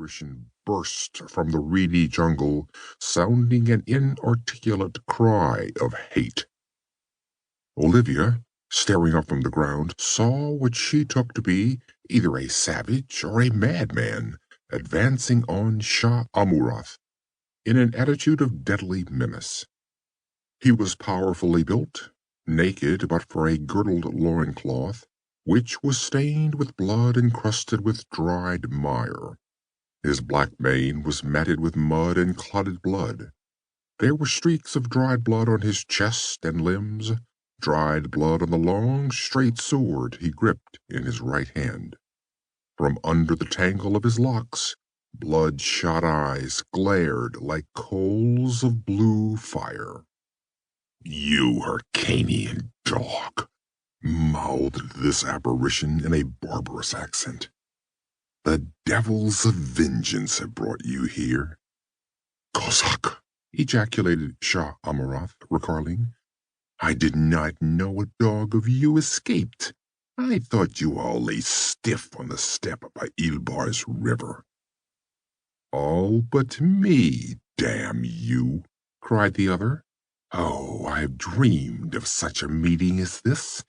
apparition burst from the reedy jungle, sounding an inarticulate cry of hate. Olivia, staring up from the ground, saw what she took to be either a savage or a madman advancing on Shah Amurath in an attitude of deadly menace. He was powerfully built, naked but for a girdled loincloth, which was stained with blood and crusted with dried mire. His black mane was matted with mud and clotted blood. There were streaks of dried blood on his chest and limbs, dried blood on the long, straight sword he gripped in his right hand. From under the tangle of his locks, bloodshot eyes glared like coals of blue fire. "You Hyrcanian dog," mouthed this apparition in a barbarous accent. "The devils of vengeance have brought you here." "Cossack!" ejaculated Shah Amurath, recoiling. "I did not know a dog of you escaped. I thought you all lay stiff on the steppe by Ilbar's river." "All but me, damn you!" cried the other. "Oh, I've dreamed of such a meeting as this,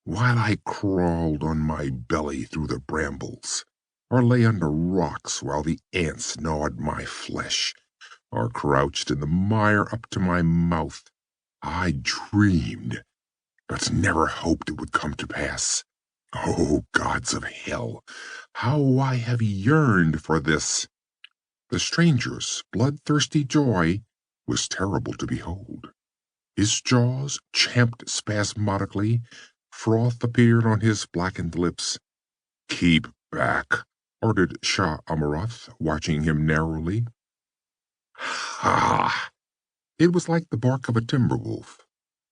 while I crawled on my belly through the brambles, or lay under rocks while the ants gnawed my flesh, or crouched in the mire up to my mouth. I dreamed, but never hoped it would come to pass. Oh, gods of hell, how I have yearned for this!" The stranger's bloodthirsty joy was terrible to behold. His jaws champed spasmodically, froth appeared on his blackened lips. "Keep back," ordered Shah Amurath, watching him narrowly. "Ha!" It was like the bark of a timber wolf.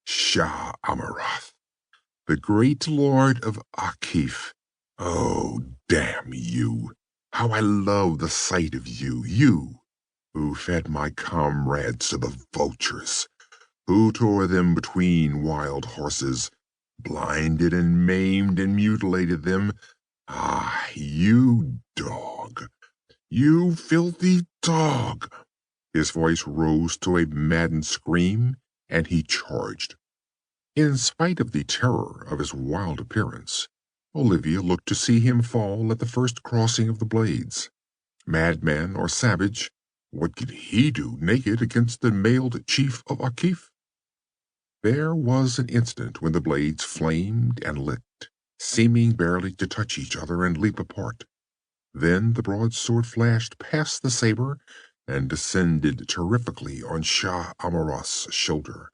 "Shah Amurath, the great lord of Akif. Oh, damn you! How I love the sight of you, you who fed my comrades to the vultures, who tore them between wild horses, blinded and maimed and mutilated them. Ah, you dog! You filthy dog!" His voice rose to a maddened scream, and he charged. In spite of the terror of his wild appearance, Olivia looked to see him fall at the first crossing of the blades. Madman or savage, what could he do naked against the mailed chief of Akif? There was an instant when the blades flamed and lit, seeming barely to touch each other and leap apart. Then the broadsword flashed past the saber and descended terrifically on Shah Amurath's shoulder.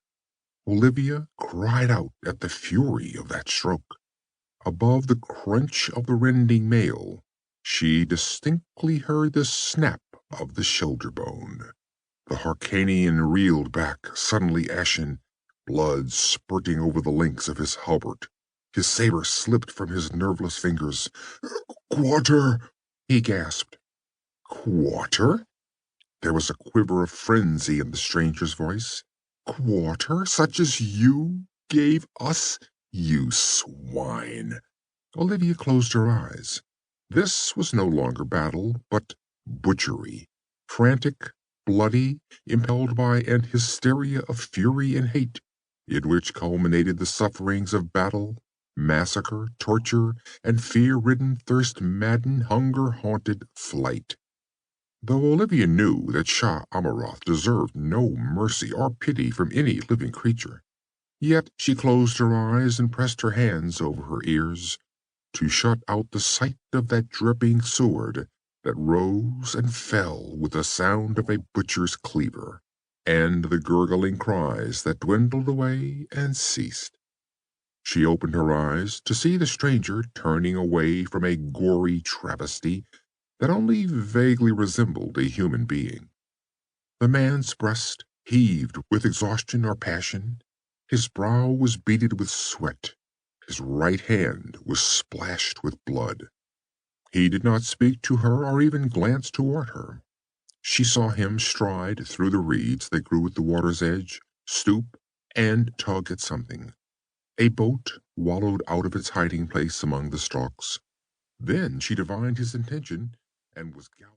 Olivia cried out at the fury of that stroke. Above the crunch of the rending mail, she distinctly heard the snap of the shoulder bone. The Hyrcanian reeled back, suddenly ashen, blood spurting over the links of his halberd. His saber slipped from his nerveless fingers. "Quarter!" he gasped. "Quarter?" There was a quiver of frenzy in the stranger's voice. "Quarter, such as you gave us, you swine!" Olivia closed her eyes. This was no longer battle, but butchery, frantic, bloody, impelled by an hysteria of fury and hate, in which culminated the sufferings of battle, massacre, torture, and fear-ridden, thirst-maddened, hunger-haunted flight. Though Olivia knew that Shah Amurath deserved no mercy or pity from any living creature, yet she closed her eyes and pressed her hands over her ears to shut out the sight of that dripping sword that rose and fell with the sound of a butcher's cleaver, and the gurgling cries that dwindled away and ceased. She opened her eyes to see the stranger turning away from a gory travesty that only vaguely resembled a human being. The man's breast heaved with exhaustion or passion. His brow was beaded with sweat. His right hand was splashed with blood. He did not speak to her or even glance toward her. She saw him stride through the reeds that grew at the water's edge, stoop, and tug at something. A boat wallowed out of its hiding place among the stalks. Then she divined his intention and was galloping.